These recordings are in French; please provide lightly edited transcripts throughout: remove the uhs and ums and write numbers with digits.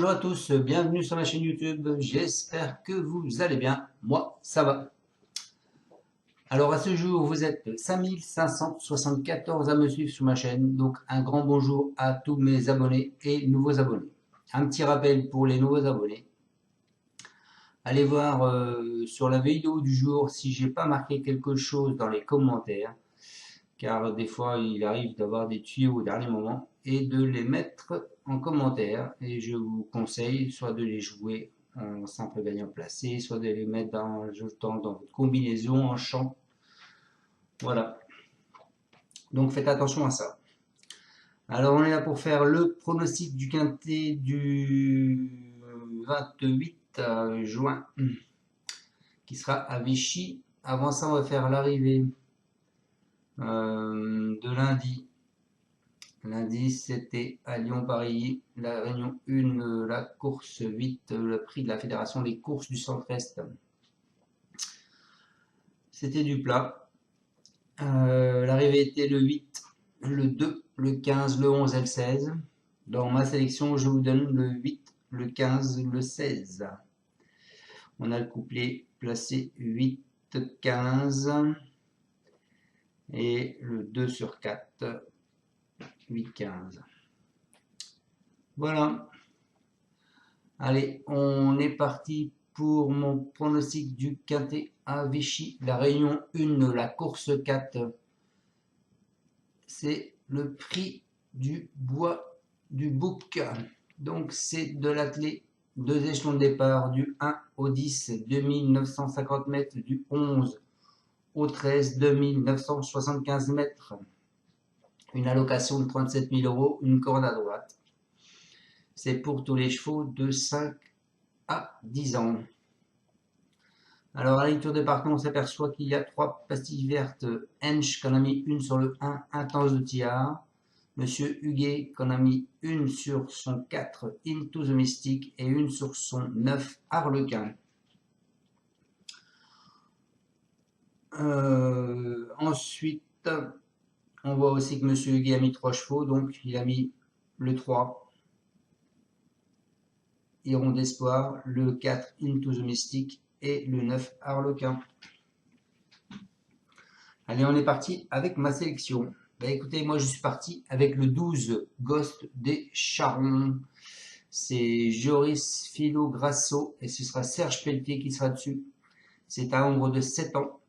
Bonjour à tous, bienvenue sur ma chaîne YouTube, j'espère que vous allez bien, moi ça va. Alors à ce jour, vous êtes 5574 à me suivre sur ma chaîne, donc un grand bonjour à tous mes abonnés et nouveaux abonnés. Un petit rappel pour les nouveaux abonnés, allez voir sur la vidéo du jour si j'ai pas marqué quelque chose dans les commentaires, car des fois il arrive d'avoir des tuyaux au dernier moment, et de les mettre en commentaire, et je vous conseille soit de les jouer en simple gagnant placé, soit de les mettre dans, dans votre combinaison en champ. Voilà, donc faites attention à ça. Alors on est là pour faire le pronostic du quintet du 28 juin, qui sera à Vichy. Avant ça, on va faire l'arrivée de lundi. Lundi, c'était à Lyon-Paris, la réunion 1, la course 8, le prix de la Fédération des courses du Centre-Est. C'était du plat. L'arrivée était le 8, le 2, le 15, le 11 et le 16. Dans ma sélection, je vous donne le 8, le 15, le 16. On a le couplet placé 8, 15 et le 2 sur 4, 8, 15. Voilà. Allez, on est parti pour mon pronostic du quintet à Vichy. La réunion 1, la course 4. C'est le prix du bois du bouc. Donc c'est de l'attelé, 2 échelons de départ, du 1 au 10, 2950 mètres, du 11 au 13, 2975 mètres. Une allocation de 37 000 €, une corde à droite. C'est pour tous les chevaux de 5 à 10 ans. Alors à la lecture des parcours, on s'aperçoit qu'il y a 3 pastilles vertes. Hench qu'on a mis une sur le 1, Intense de Tillard. Monsieur Huguet qu'on a mis une sur son 4, Into the Mystic, et une sur son 9, Harlequin. Ensuite, on voit aussi que Monsieur Huguet a mis 3 chevaux, donc il a mis le 3, Iron d'Espoir, le 4, Into the Mystic, et le 9, Harlequin. Allez, on est parti avec ma sélection. Bah écoutez, moi je suis parti avec le 12, Ghost des Charons. C'est Joris Philo Grasso et ce sera Serge Pelletier qui sera dessus. C'est un nombre de 7 ans.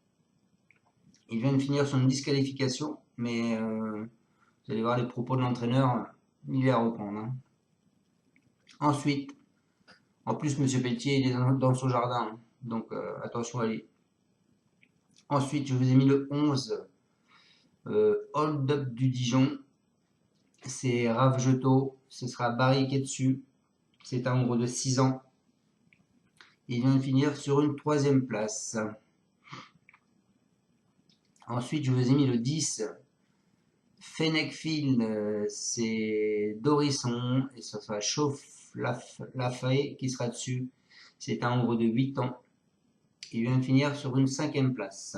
Il vient de finir son disqualification, mais vous allez voir les propos de l'entraîneur, il va reprendre. Hein. Ensuite, en plus, Monsieur Pelletier, il est dans son jardin, hein, donc attention à lui. Ensuite, je vous ai mis le 11, Hold Up du Dijon. C'est Rav Jeto, ce sera Barry qui est dessus. C'est un nombre de 6 ans. Il vient de finir sur une 3e place. Ensuite, je vous ai mis le 10, Fennecfield, c'est Dorisson, et ça sera Chauffe Lafay qui sera dessus. C'est un nombre de 8 ans. Il vient de finir sur une 5e place.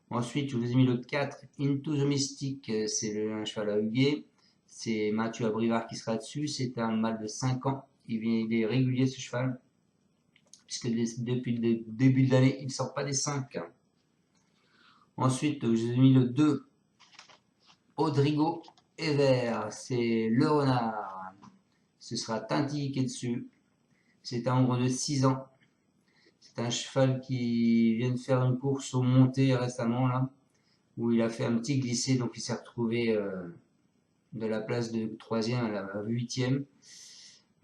Ensuite, je vous ai mis le 4, Into the Mystic, c'est un cheval à Huguet. C'est Mathieu Abrivard qui sera dessus. C'est un mâle de 5 ans. Il est régulier ce cheval, puisque depuis le début de l'année, il ne sort pas des 5. Ensuite, je vous ai mis le 2, Rodrigo Ever, c'est le renard. Ce sera Tinty qui est dessus. C'est un nombre de 6 ans. C'est un cheval qui vient de faire une course au monté récemment, là, où il a fait un petit glissé, donc il s'est retrouvé de la place de 3e à la 8e.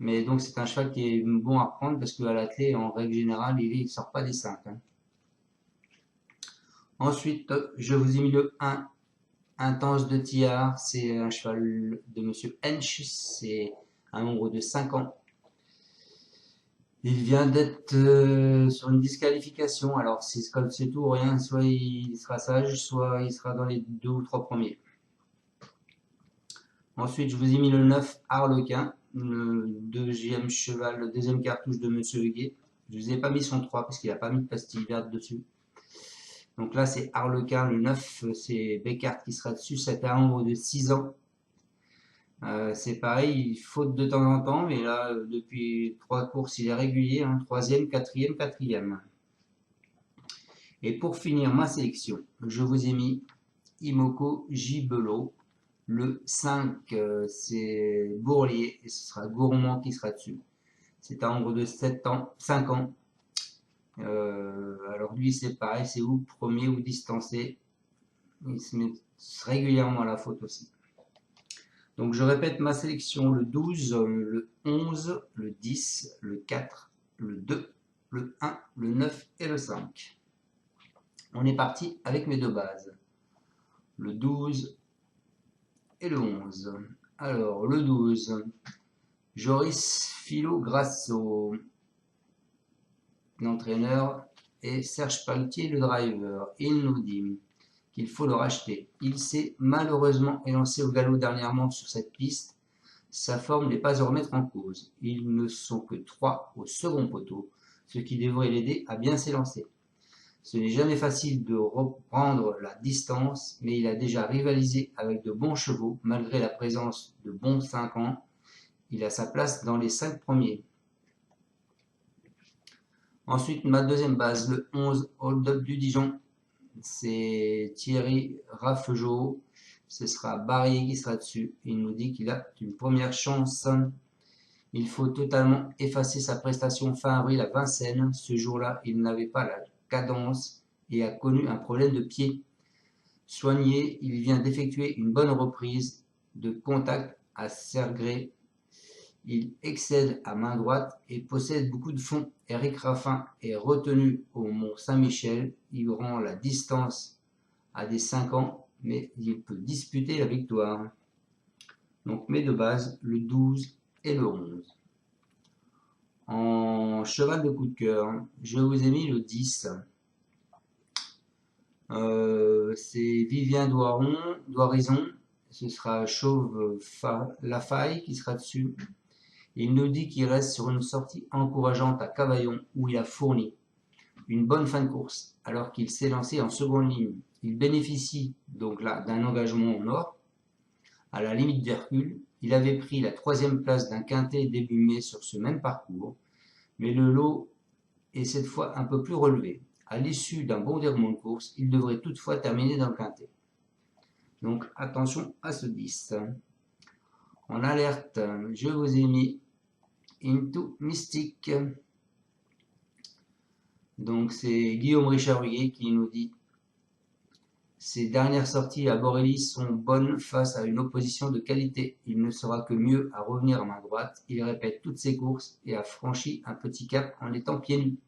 Mais donc c'est un cheval qui est bon à prendre parce qu'à l'attelé, en règle générale, il ne sort pas des 5. Hein. Ensuite, je vous ai mis le 1, Intense de Tillard, c'est un cheval de Monsieur Hench, c'est un nombre de 5 ans. Il vient d'être sur une disqualification, alors c'est comme c'est tout ou rien, soit il sera sage, soit il sera dans les 2 ou 3 premiers. Ensuite, je vous ai mis le 9, Harlequin, le 2e cheval, le 2e cartouche de Monsieur Huguet. Je ne vous ai pas mis son 3 parce qu'il n'a pas mis de pastille verte dessus. Donc là, c'est Harlequin, le 9, c'est Beckart qui sera dessus. C'est un nombre de 6 ans. C'est pareil, il faute de temps en temps, mais là, depuis 3 courses, il est régulier, hein, troisième, quatrième, quatrième. Et pour finir ma sélection, je vous ai mis Imoko Gibelot. Le 5, c'est Bourlier, et ce sera Gourmand qui sera dessus. C'est un nombre de 7 ans, 5 ans. Alors lui, c'est pareil, c'est ou premier ou distancé. Il se met régulièrement à la faute aussi. Donc je répète ma sélection, le 12, le 11, le 10, le 4, le 2, le 1, le 9 et le 5. On est parti avec mes deux bases, le 12 et le 11. Alors le 12, Joris Philo Grasso, l'entraîneur, et Serge Pelletier, le driver. Il nous dit qu'il faut le racheter. Il s'est malheureusement élancé au galop dernièrement sur cette piste. Sa forme n'est pas à remettre en cause. Ils ne sont que 3 au second poteau, ce qui devrait l'aider à bien s'élancer. Ce n'est jamais facile de reprendre la distance, mais il a déjà rivalisé avec de bons chevaux, malgré la présence de bons 5 ans. Il a sa place dans les 5 premiers. Ensuite, ma deuxième base, le 11, Hold Up du Dijon. C'est Thierry Raffegeau. Ce sera Barrier qui sera dessus. Il nous dit qu'il a une première chance. Il faut totalement effacer sa prestation fin avril à Vincennes. Ce jour-là, il n'avait pas la cadence et a connu un problème de pied. Soigné, il vient d'effectuer une bonne reprise de contact à Sergré. Il excède à main droite et possède beaucoup de fond. Eric Raffin est retenu au Mont Saint-Michel. Il rend la distance à des 5 ans, mais il peut disputer la victoire. Donc mes deux bases, le 12 et le 11. En cheval de coup de cœur, je vous ai mis le 10. C'est Vivien Doirison. Ce sera Chauve Lafaille qui sera dessus. Il nous dit qu'il reste sur une sortie encourageante à Cavaillon où il a fourni une bonne fin de course alors qu'il s'est lancé en seconde ligne. Il bénéficie donc là d'un engagement en or. À la limite d'Hercule, il avait pris la 3e place d'un quintet début mai sur ce même parcours, mais le lot est cette fois un peu plus relevé. À l'issue d'un bon déroulement de course, il devrait toutefois terminer dans le quintet. Donc attention à ce 10. En alerte, je vous ai mis Into Mystique. Donc c'est Guillaume Richard-Huguet qui nous dit: ses dernières sorties à Borély sont bonnes face à une opposition de qualité. Il ne sera que mieux à revenir à main droite. Il répète toutes ses courses et a franchi un petit cap en étant pieds nus.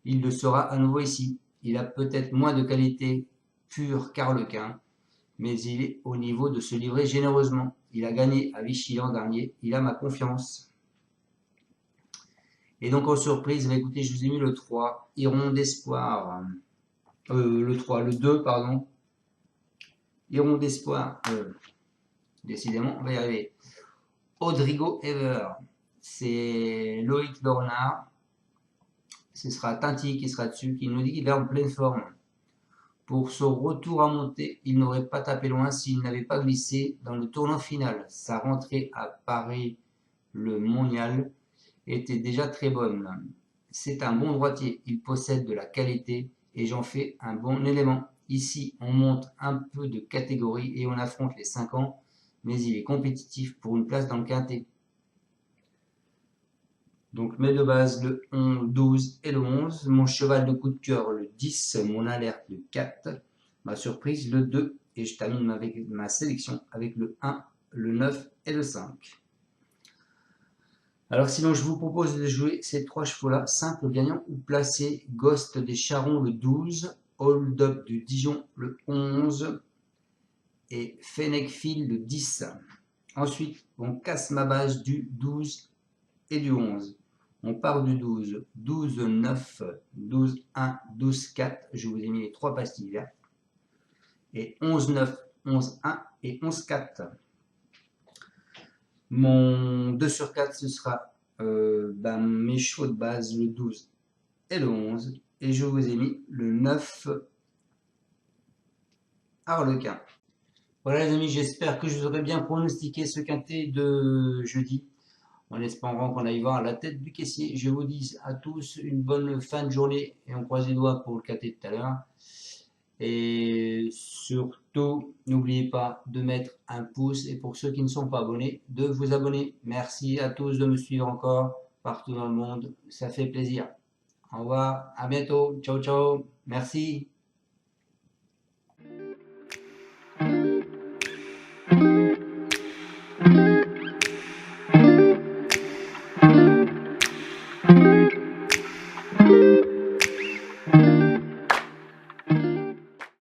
Il le sera à nouveau ici. Il a peut-être moins de qualité pure qu'Arlequin, mais il est au niveau de se livrer généreusement. Il a gagné à Vichy l'an dernier. Il a ma confiance. Et donc en surprise, écoutez, je vous ai mis le 3, Iron d'Espoir. Le 2, pardon. Iron d'Espoir. Décidément, on va y arriver. Rodrigo Ever. C'est Loïc Lornard. Ce sera Tinty qui sera dessus, qui nous dit qu'il est en pleine forme. Pour son retour à monter, il n'aurait pas tapé loin s'il n'avait pas glissé dans le tournant final. Sa rentrée à Paris-le-Monial était déjà très bonne. C'est un bon droitier, il possède de la qualité et j'en fais un bon élément. Ici, on monte un peu de catégorie et on affronte les 5 ans, mais il est compétitif pour une place dans le quintet. Donc mes deux bases, le 12 et le 11. Mon cheval de coup de cœur, le 10. Mon alerte, le 4. Ma surprise, le 2. Et je termine avec ma sélection avec le 1, le 9 et le 5. Alors sinon, je vous propose de jouer ces 3 chevaux-là, simple gagnant ou placé. Ghost des Charons, le 12. Hold Up du Dijon, le 11. Et Fennec Phil, le 10. Ensuite, on casse ma base du 12 et du 11. On part du 12, 12, 9, 12, 1, 12, 4. Je vous ai mis les 3 pastilles vertes. Et 11, 9, 11, 1 et 11, 4. Mon 2 sur 4, ce sera mes chevaux de base, le 12 et le 11. Et je vous ai mis le 9 Arlequin. Voilà les amis, j'espère que je vous aurai bien pronostiqué ce quintet de jeudi, en espérant qu'on aille voir la tête du caissier. Je vous dis à tous une bonne fin de journée et on croise les doigts pour le quintet de tout à l'heure. Et surtout, n'oubliez pas de mettre un pouce et pour ceux qui ne sont pas abonnés, de vous abonner. Merci à tous de me suivre encore partout dans le monde, ça fait plaisir. Au revoir, à bientôt, ciao ciao, merci.